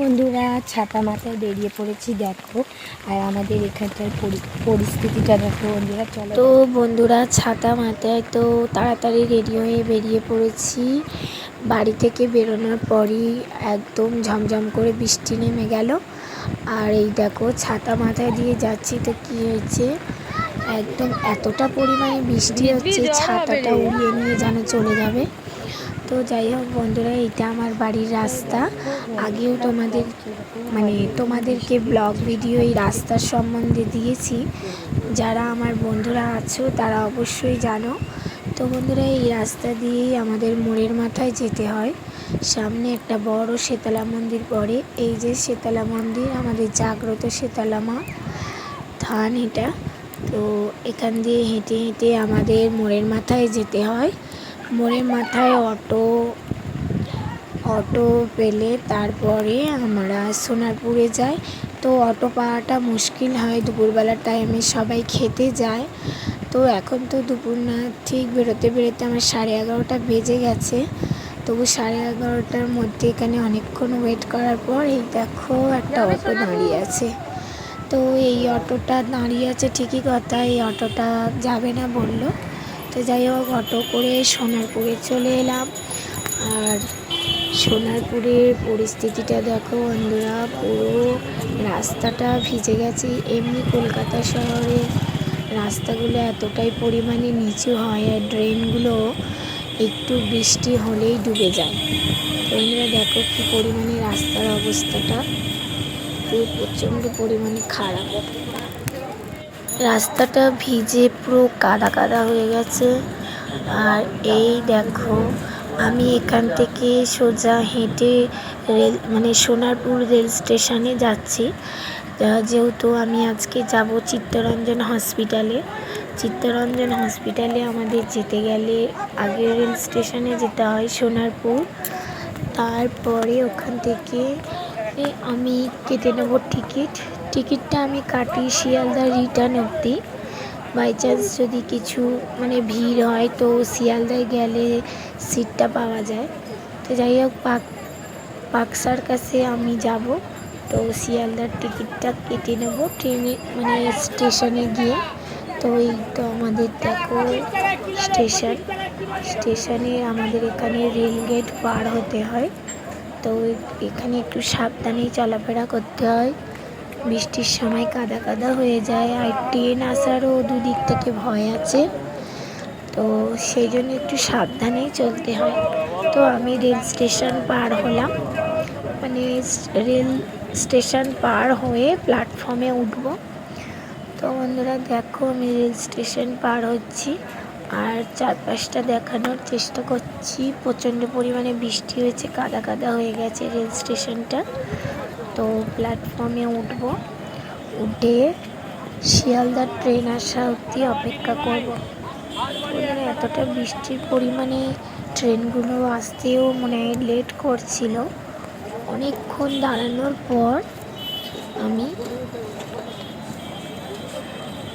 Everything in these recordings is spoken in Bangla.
বন্ধুরা ছাতা মাথায় বেরিয়ে পড়েছি দেখো। আর আমাদের এখানকার পরিস্থিতিটা দেখো বন্ধুরা। চলো তো বন্ধুরা, ছাতা মাথায় তো তাড়াতাড়ি রেডি হয়ে বেরিয়ে পড়েছি। বাড়ি থেকে বেরোনোর পরই একদম ঝমঝম করে বৃষ্টি নেমে গেল। আর এই দেখো ছাতা মাথায় দিয়ে যাচ্ছি তো কি হয়েছে, একদম এতটা পরিমাণে বৃষ্টি হচ্ছে ছাতাটা উড়িয়ে নিয়ে যেন চলে যাবে। তো যাই হোক বন্ধুরা, এটা আমার বাড়ির রাস্তা। আগেও তোমাদেরকে ব্লগ ভিডিও এই রাস্তার সম্বন্ধে দিয়েছি। যারা আমার বন্ধুরা আছো তারা অবশ্যই জানো। তো বন্ধুরা, এই রাস্তা দিয়েই আমাদের মোড়ের মাথায় যেতে হয়। সামনে একটা বড় শীতলা মন্দির পড়ে। এই যে শীতলা মন্দির, আমাদের জাগ্রত শীতলা মা থান এটা। তো এখান দিয়ে হেঁটে হেঁটে আমাদের মোড়ের মাথায় যেতে হয়। মোড়ের মাথায় অটো পেলে তারপরে আমরা সোনারপুরে যাই। তো অটো পাওয়াটা মুশকিল হয়, দুপুরবেলার টাইমে সবাই খেতে যায়। তো এখন তো দুপুর না, ঠিক বেরোতে বেরোতে আমার 11:30 বেজে গেছে। তবু 11:30টার মধ্যে এখানে অনেকক্ষণ ওয়েট করার পর এই দেখো একটা অটো দাঁড়িয়ে আছে। তো এই অটোটা দাঁড়িয়ে আছে ঠিকই কথা, এই অটোটা যাবে না বললো। তো যাই হোক, অটো করে সোনারপুরে চলে এলাম। আর সোনারপুরের পরিস্থিতিটা দেখো বন্ধুরা, পুরো রাস্তাটা ভিজে গেছে। এমনি কলকাতা শহরের রাস্তাগুলো এতটাই পরিমাণে নিচু হয় আর ড্রেনগুলো একটু বৃষ্টি হলেই ডুবে যায়। তো বন্ধুরা দেখো কী পরিমাণে রাস্তার অবস্থাটা, পুরো প্রচণ্ড পরিমাণে খারাপ। রাস্তাটা ভিজে পুরো কাদা কাদা হয়ে গেছে। আর এই দেখো, আমি এখান থেকে সোজা হেঁটে সোনারপুর রেল স্টেশনে যাচ্ছি। যেহেতু আমি আজকে যাব চিত্তরঞ্জন হসপিটালে। চিত্তরঞ্জন হসপিটালে আমাদের যেতে গেলে আগে রেল স্টেশনে যেতে হয় সোনারপুর। তারপরে ওখান থেকে আমি কেটে নেব টিকিটটা আমি কাটি শিয়ালদা রিটার্ন অবধি। বাই চান্স যদি কিছু ভিড় হয় তো শিয়ালদায় গেলে সিটটা পাওয়া যায়। তো যাই হোক, পাকসার কাছে আমি যাব। তো শিয়ালদার টিকিটটা কেটে নেব ট্রেনে, স্টেশনে গিয়ে। তো এই তো আমাদের দেখো স্টেশনে আমাদের এখানে রেল গেট পার হতে হয়। তো এখানে একটু সাবধানেই চলাফেরা করতে হয়। বৃষ্টির সময় কাদা কাদা হয়ে যায়, আর ট্রেন আসারও দুদিক থেকে ভয় আছে। তো সেই জন্য একটু সাবধানেই চলতে হয়। তো আমি রেল স্টেশন পার হলাম, রেল স্টেশন পার হয়ে প্ল্যাটফর্মে উঠব। তো বন্ধুরা দেখো, আমি রেল স্টেশন পার হচ্ছি আর চারপাশটা দেখানোর চেষ্টা করছি। প্রচণ্ড পরিমাণে বৃষ্টি হয়েছে, কাদা কাদা হয়ে গেছে রেল স্টেশনটা। তো প্ল্যাটফর্মে উঠব, উঠে শিয়ালদার ট্রেন আসা অবধি অপেক্ষা করব। বন্ধুরা, এতটা বৃষ্টির পরিমাণে ট্রেনগুলো আসতেও লেট করছিল। অনেকক্ষণ দাঁড়ানোর পর আমি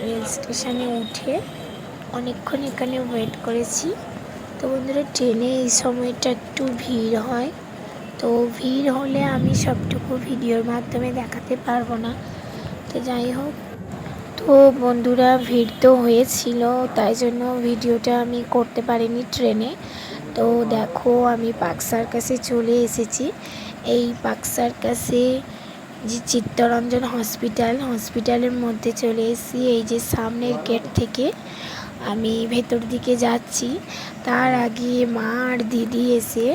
রেল স্টেশনে উঠে অনেকক্ষণ এখানে ওয়েট করেছি। তো বন্ধুরা, ট্রেনে এই সময়টা একটু ভিড় হয়। তো ভিড় হলে আমি সবটুকু ভিডিওর মাধ্যমে দেখাতে পারবো না। তো যাই হোক, তো বন্ধুরা ভিড় তো হয়েছিল, তাই জন্য ভিডিওটা আমি করতে পারিনি ট্রেনে। তো দেখো, আমি পার্ক সার্কাসে চলে এসেছি। এই পার্ক সার্কাসে যে চিত্তরঞ্জন হসপিটালের মধ্যে চলে এসেছি। এই যে সামনের গেট থেকে আমি ভেতর দিকে যাচ্ছি। তার আগে মা আর দিদি এসে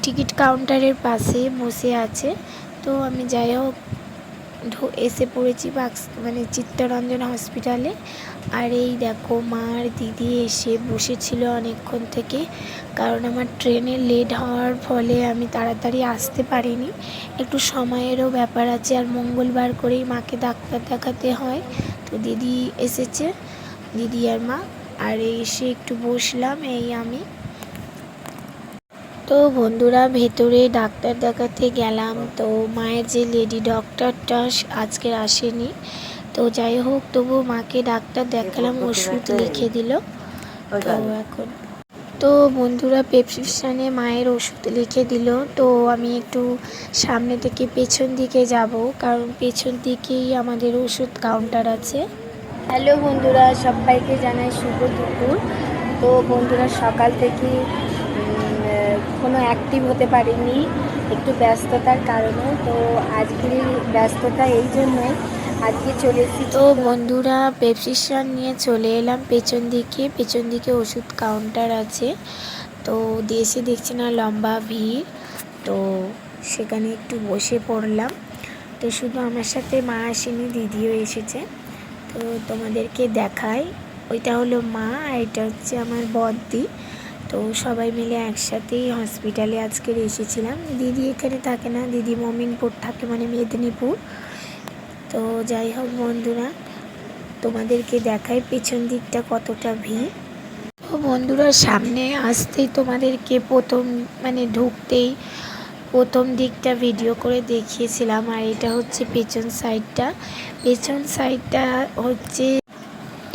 টিকিট কাউন্টারের পাশে বসে আছে। তো আমি যাই হোক এসে পড়েছি চিত্তরঞ্জন হসপিটালে। আর এই দেখো, মা আর দিদি এসে বসেছিল অনেকক্ষণ থেকে, কারণ আমার ট্রেনে লেট হওয়ার ফলে আমি তাড়াতাড়ি আসতে পারিনি। একটু সময়েরও ব্যাপার আছে, আর মঙ্গলবার করেই মাকে ডাক্তার দেখাতে হয়। তো দিদি এসেছে, দিদি আর মা। আর এসে একটু বসলাম আমি। তো বন্ধুরা, ভেতরে ডাক্তার দেখাতে গেলাম। তো মায়ের যে লেডি ডক্টরটা আজকের আসেনি। তো যাই হোক, তবু মাকে ডাক্তার দেখালাম, ওষুধ লিখে দিল। তো এখন তো বন্ধুরা প্রেসক্রিপশানে মায়ের ওষুধ লিখে দিল। তো আমি একটু সামনে থেকে পেছন দিকে যাব, কারণ পেছন দিকেই আমাদের ওষুধ কাউন্টার আছে। হ্যালো বন্ধুরা, সবাইকে জানাই শুভ দুপুর। তো বন্ধুরা সকাল থেকে কোনো অ্যাক্টিভ হতে পারিনি, একটু ব্যস্ততার কারণে। তো আজকের ব্যস্ততা এই জন্যই আজকে চলে এসেছি। তো বন্ধুরা প্রেসক্রিপশন নিয়ে চলে এলাম পেছন দিকে ওষুধ কাউন্টার আছে। তো এসে দেখছি না লম্বা ভিড়, তো সেখানে একটু বসে পড়লাম। তো শুধু আমার সাথে মা আসেনি, দিদিও এসেছে। তো তোমাদেরকে দেখাই, ওইটা হলো মা আর এটা হচ্ছে আমার বদ্দি। তো সবাই মিলে একসাথেই হসপিটালে আজকে এসেছিলাম। দিদি এখানে থাকে না, দিদি মমিনপুর থাকে, মানে মেদিনীপুর। তো যাই হোক বন্ধুরা, তোমাদেরকে দেখাই পেছন দিকটা কতটা ভিড়। তো বন্ধুরা সামনে আসতেই তোমাদেরকে ঢুকতেই প্রথম দিকটা ভিডিও করে দেখিয়েছিলাম। আর এটা হচ্ছে পেছন সাইডটা হচ্ছে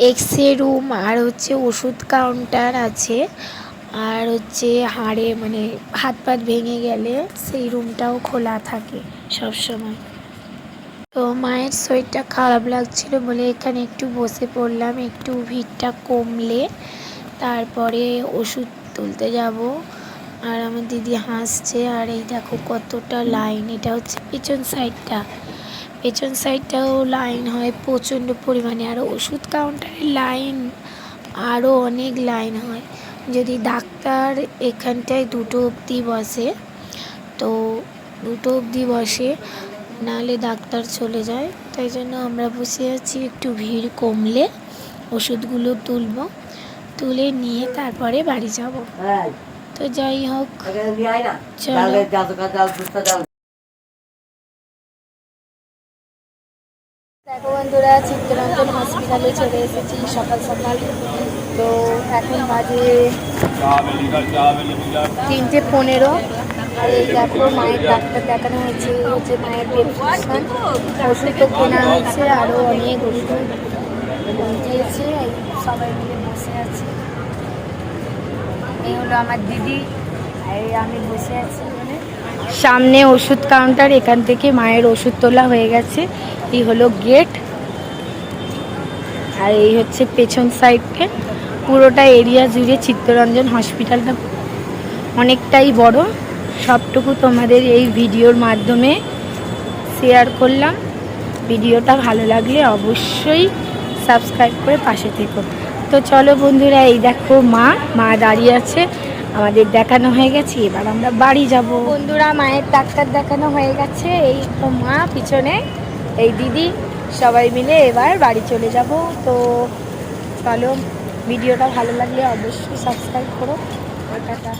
এক্স-রে রুম, আর হচ্ছে ওষুধ কাউন্টার আছে। আর হচ্ছে হাত পাত ভেঙে গেলে সেই রুমটাও খোলা থাকে সব সময়। তো মায়ের শরীরটা খারাপ লাগছিল বলে এখানে একটু বসে পড়লাম, একটু ভিড়টা কমলে তারপরে ওষুধ তুলতে যাব। আর আমার দিদি হাসছে। আর এই দেখো কতটা লাইন, এটা হচ্ছে পেছন সাইডটাও লাইন হয় প্রচণ্ড পরিমাণে। আর ওষুধ কাউন্টারের লাইন আরও অনেক লাইন হয়। যদি ডাক্তার এখানটায় 2টো অবধি বসে, তো 2টো অবধি বসে, নাহলে ডাক্তার চলে যায়। তাই জন্য আমরা বসে আছি, একটু ভিড় কমলে ওষুধগুলো তুলে নিয়ে তারপরে বাড়ি যাব। তো যাই হোক চলো। দেখো বন্ধুরা, চিত্তরঞ্জন হসপিটালে চলে এসেছি সকাল সকাল। তো এখন বাজে 3:15। আর এই দেখো মায়ের ডাক্তার দেখানো হয়েছে, মায়ের প্রেসক্রিপশন ওষুধ তো কেনা হয়েছে, আরও অনেক ওষুধ দিয়েছে। সবাই মিলে বসে আছে। এই হলো আমার দিদি, আর আমি বসে আছি সামনে ওষুধ কাউন্টার। এখান থেকে মায়ের ওষুধ তোলা হয়ে গেছে। এই হলো গেট, আর এই হচ্ছে পেছন সাইডে। পুরোটা এরিয়া জুড়ে চিত্তরঞ্জন হসপিটালটা অনেকটাই বড়। সবটুকু তোমাদের এই ভিডিওর মাধ্যমে শেয়ার করলাম। ভিডিওটা ভালো লাগলে অবশ্যই সাবস্ক্রাইব করে পাশে থেকো। তো চলো বন্ধুরা, এই দেখো মা দাঁড়িয়ে আছে, আমাদের দেখানো হয়ে গেছে, এবার আমরা বাড়ি যাব। বন্ধুরা মায়ের ডাক্তার দেখানো হয়ে গেছে, এই তো মা পিছনে, এই দিদি, সবাই মিলে এবার বাড়ি চলে যাব। তো চলো, ভিডিওটা ভালো লাগলে অবশ্যই সাবস্ক্রাইব করো। টাটা।